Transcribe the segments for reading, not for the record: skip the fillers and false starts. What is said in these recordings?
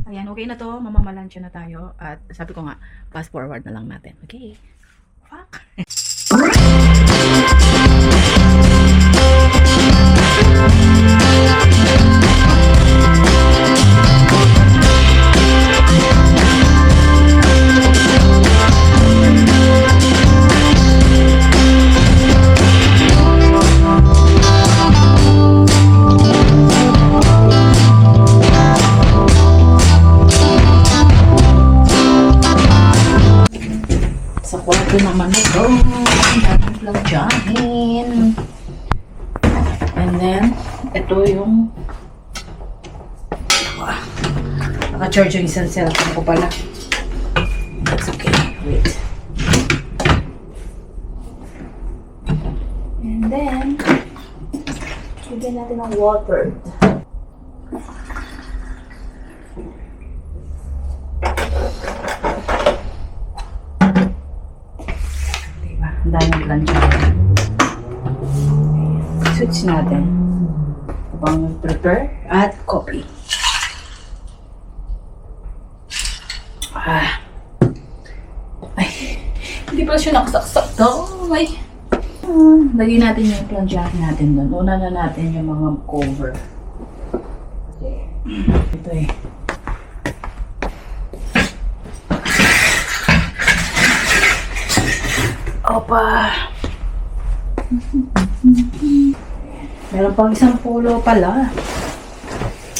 Ayan, okay na to. Mamamalansya na tayo. At sabi ko nga, fast forward na lang natin. Okay. Fuck. Sa kwarto naman ito, dapat lang dyahin. And then, ito yung naka-charge yung isang cellphone ko pala. That's okay. Wait. And then, bigyan natin ng water. Ang daming plancha. Switch natin. Habang prepare at coffee. Ay, hindi pala siya nakasaksak daw. Ay. Lagyan natin yung plancha natin doon. Una na natin yung mga cover. Ito eh. Opa! Meron pang isang pulo pala.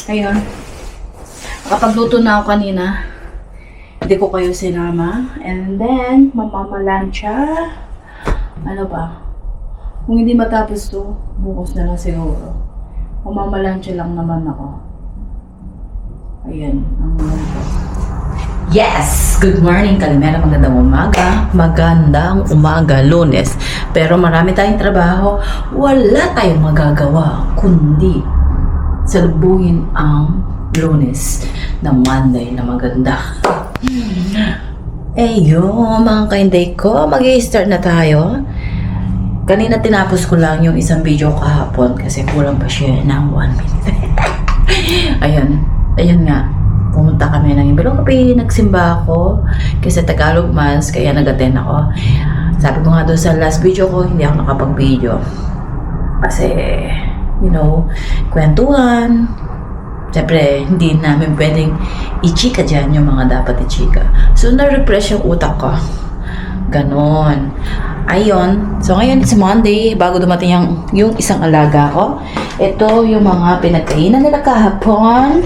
Ayun. Nakapagluto na ako kanina. Hindi ko kayo sinama. And then, mamamalansya. Ano ba? Kung hindi matapos to, bukas na lang siguro. Mamamalansya lang naman ako. Ayan. Ang yes! Good morning, Kalimera. Magandang umaga. Magandang umaga, Lunes. Pero marami tayong trabaho. Wala tayong magagawa kundi salubungin ang Lunes na Monday na maganda. Mga kainday ko, mag-i-start na tayo. Kanina tinapos ko lang yung isang video kahapon kasi kulang pa siya ng 1 minute. Ayun nga. Pumunta kami ng Iberokapi, nagsimba ako kasi Tagalog Mass, kaya nag-attend ako. Sabi ko nga doon sa last video ko, hindi ako nakapag-video. Kasi, kwentuhan. Siyempre, hindi namin pwedeng i-chika dyan yung mga dapat i-chika. So, na-refresh yung utak ko. Ganon. Ayun. So, ngayon, it's Monday. Bago dumating yung isang alaga ko. Ito yung mga pinagkainan nila kahapon.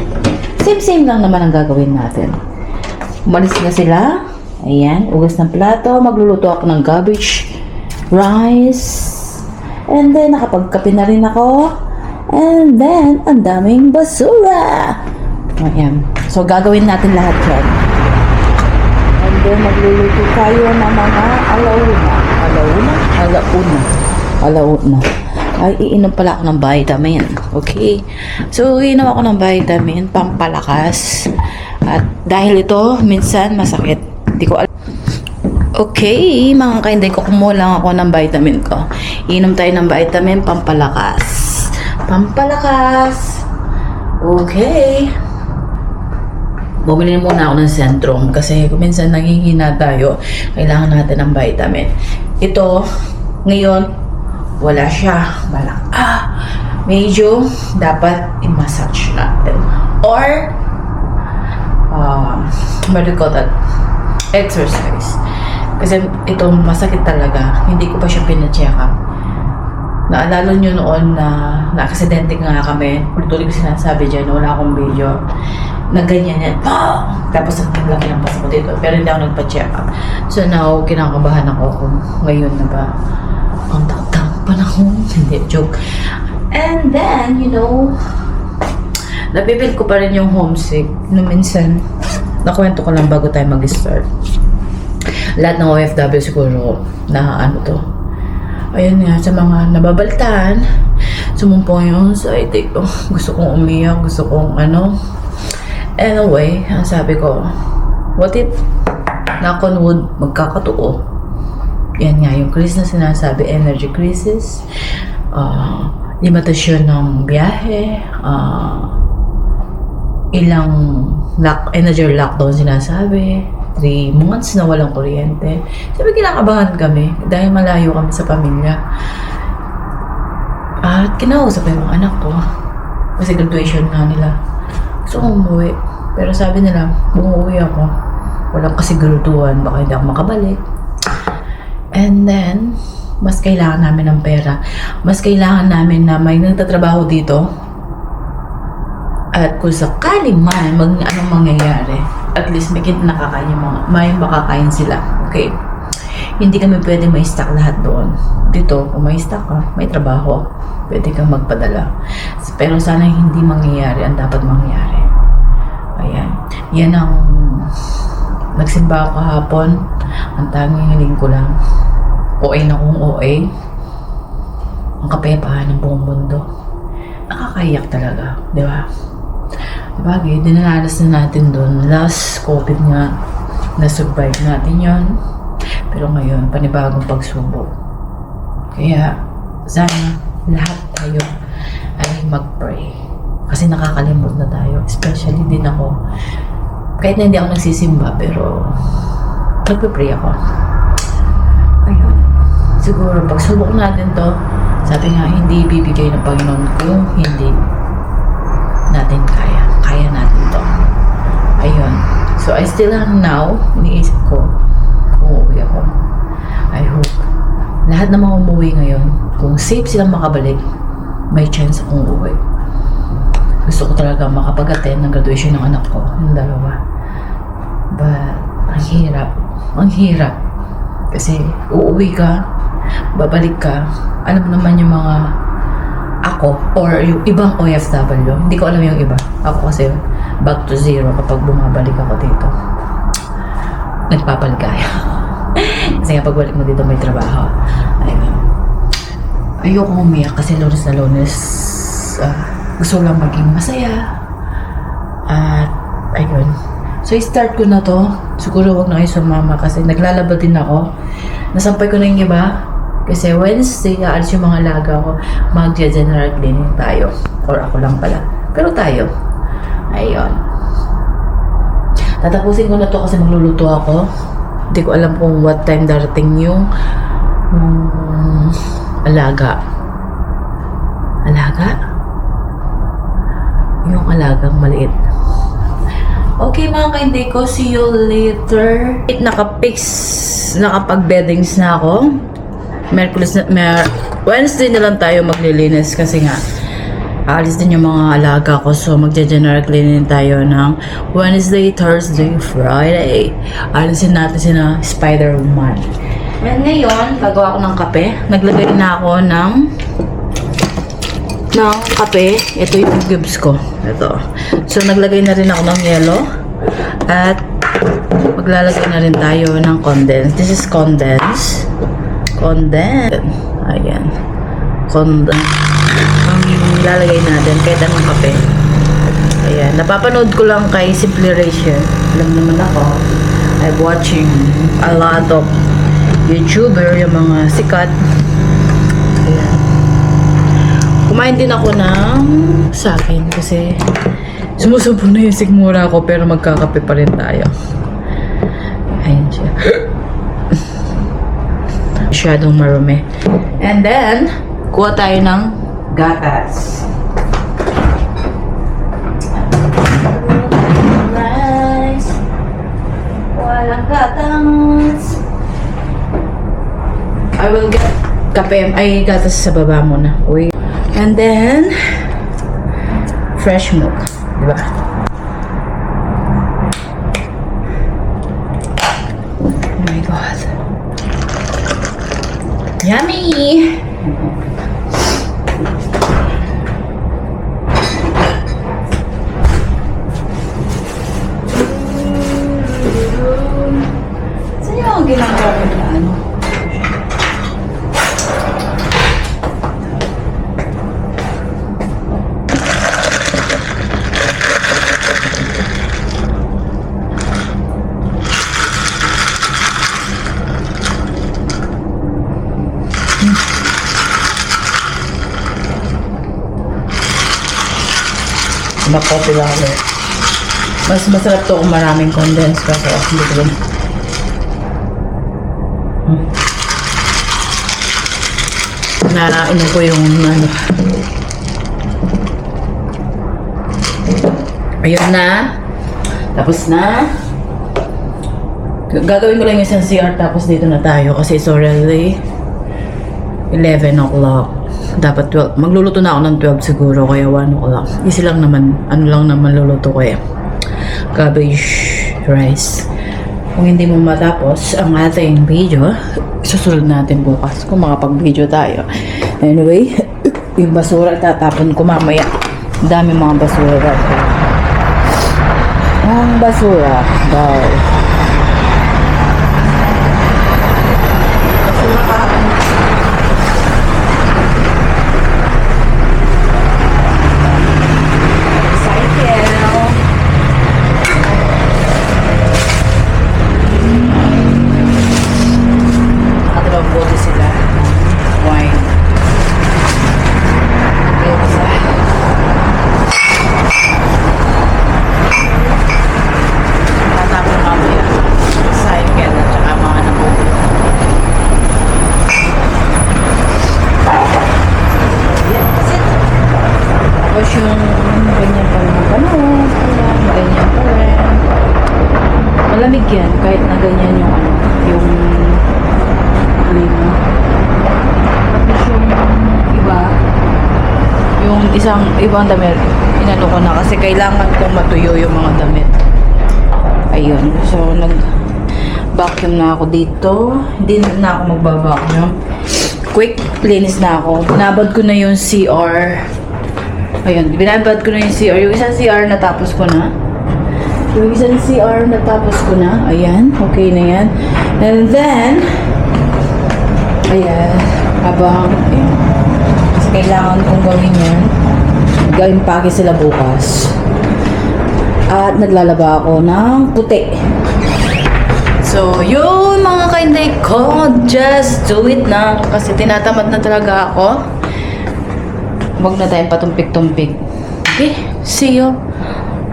Same lang naman ang gagawin natin. Umalis na sila. Ayan, ugas ng plato. Magluluto ako ng cabbage rice. And then, nakapagkape na rin ako. And then, ang daming basura. Ayan. So, gagawin natin lahat yan. And then, magluluto tayo ng mga alauna. Ay, iinom pala ako ng vitamin. Okay. So, iinom ako ng vitamin, pampalakas. At dahil ito, minsan masakit. Hindi ko alam. Okay, mga kainday ko, kumuha lang ako ng vitamin ko. Iinom tayo ng vitamin, pampalakas. Pampalakas. Okay. Bumili muna ako ng Centrum kasi kung minsan nanghihina tayo, kailangan natin ng vitamin. Ito, ngayon, wala siya. Medyo dapat i-massage natin. Or, what do you call that? Exercise. Kasi ito, masakit talaga. Hindi ko pa siya pina-check up. Naalala nyo noon na na-aksidente nga kami. Tuloy ko sinasabi dyan, wala akong video. Na ganyan yan. Tapos ang laki ng pasok dito. Pero hindi ako nagpa-check up. So now, kinakabahan ako kung ngayon na ba ang takdang panahon. Hindi, joke. And then, napipil ko pa rin yung homesick. Minsan, nakwento ko lang bago tayo mag-start. Lahat ng OFW siguro na ayun nga, sa mga nababaltaan, sumumpong yung anxiety ko. Gusto kong umiyak, gusto kong Anyway, ang sabi ko, what if, knock on wood, magkakatotoo. Yan nga, yung crisis na sinasabi, energy crisis, limitasyon ng biyahe, ilang energy lockdown sinasabi. 3 months na walang kuryente. Sabi, kinakabahan kami dahil malayo kami sa pamilya. At kinausap ko yung mga anak ko. Kasi graduation nga nila. Gusto kong umuwi. Pero sabi nila, umuwi ako. Walang kasiguraduhan, baka hindi ako makabalik. And then, mas kailangan namin ng pera. Mas kailangan namin na may nagtatrabaho dito. At kung sakali man, anong mangyayari, at least may nakakain yung may makakain sila. Okay? Hindi kami pwede ma-stock lahat doon. Dito, kung may stock ka, may trabaho, pwede kang magpadala. Pero sana hindi mangyayari ang dapat mangyayari. Ayan. Yan ang nagsimba ako kahapon. Ang tanging hiling ko lang. OA na kung OA. Ang kapepahan ng buong mundo. Nakakayak talaga. Di ba? Bagay, dinalalas na natin doon. Last COVID nga, na-survive natin yon. Pero ngayon, panibagong pagsubok. Kaya, sana lahat tayo ay mag-pray. Kasi nakakalimot na tayo. Especially din ako. Kahit na hindi ako nagsisimba, pero nagpe-pray ako. Ayun. Siguro, pagsubok natin to, sabi nga, hindi bibigay ng Panginoon kung hindi natin kaya. Kaya natin to. Ayun. So, I still have now, iniisip ko, umuwi ako. I hope. Lahat na mga umuwi ngayon, kung safe silang makabalik, may chance akong umuwi. Gusto ko talaga makapag-attend ng graduation ng anak ko, ng dalawa. But, ang hirap. Ang hirap. Kasi, uuwi ka, babalik ka, alam mo naman yung mga ako or yung ibang OFW. Hindi ko alam yung iba. Ako kasi back to zero kapag bumabalik ako dito. Nagpapaligaya. Kasi nga pagbalik mo dito may trabaho. Ayun. Ayoko umiyak kasi lunes na lunes. Gusto lang maging masaya. At ayun. So i-start ko na to. Siguro wag na kayo sumama kasi naglalaba din ako. Nasampay ko na yung iba. Kasi Wednesday, aalis yung mga alaga ko, mag-general cleaning tayo. Or ako lang pala. Pero tayo. Ayun. Tatapusin ko na to kasi magluluto ako. Hindi ko alam kung what time darating yung alaga. Alaga? Yung alagang maliit. Okay mga kainday ko, see you later. Nakapag-beddings na ako. Wednesday na lang tayo maglilinis kasi nga aalis din yung mga alaga ko, so magja-general cleaning tayo ng Wednesday, Thursday, Friday. Alisin natin sina Spider-Man. And ngayon, gagawa ko ng kape. Naglagay na ako ng kape. Ito yung cubes ko. Ito. So naglagay na rin ako ng yelo at maglalagay na rin tayo ng condense. This is condense. Ayan. Ang lalagay natin kahit anong kape. Ayan. Napapanood ko lang kay Simply Rachel. Alam naman ako, I'm watching a lot of YouTuber, yung mga sikat. Ayan. Kumain din ako ng sa akin kasi sumusubo na yung sigmura ko pero magkakape pa rin tayo. Ayan siya. Masyadong marumi. And then, kuha tayo ng gatas. Nice. Walang gatas. I will get kape. Ay, gatas sa baba muna. Wait. And then, fresh milk. Diba? Oh my God. Yummy! Saan yung ginagawa ko na ano? Makopi lang ulit. Mas masarap to kung maraming condensed kasi hindi ko lang. Nainom ko yung ano. Ayun na. Tapos na. Gagawin ko lang yung isang CR tapos dito na tayo kasi it's already 11 o'clock. Dapat 12. Magluluto na ako ng 12 siguro kaya 1 o'clock. Easy lang naman. Ano lang naman luluto ko eh. Cabbage rice. Kung hindi mo matapos ang ating video, susunod natin bukas kung makapag-video tayo. Anyway, yung basura tatapon ko mamaya. Dami mga basura. Ang basura. Bye. Malamig yan, kahit na ganyan yung ano, yung klima. Tapos yung iba, yung isang ibang damit, inano ko na kasi kailangan kong matuyo yung mga damit. Ayun, so nag-vacuum na ako dito. Hindi na ako magba-vacuum. Quick, linis na ako. Binabad ko na yung CR. Ayun, binabad ko na yung CR. Yung isang CR natapos ko na. Yung isang CR natapos ko na. Ayan, okay na yan. And then, ayan, habang, ayan. Kasi kailangan kong gawin yan. Mag-impake sila bukas. At naglalaba ako ng puti. So, yun mga kainday ko, just do it na. Kasi tinatamad na talaga ako. Huwag na tayong patumpik-tumpik. Okay, see you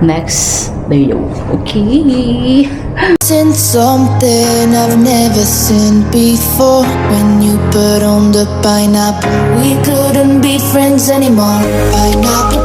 next video. Okay. Seen something I've never seen before. When you put on the pineapple, we couldn't be friends anymore. Pineapple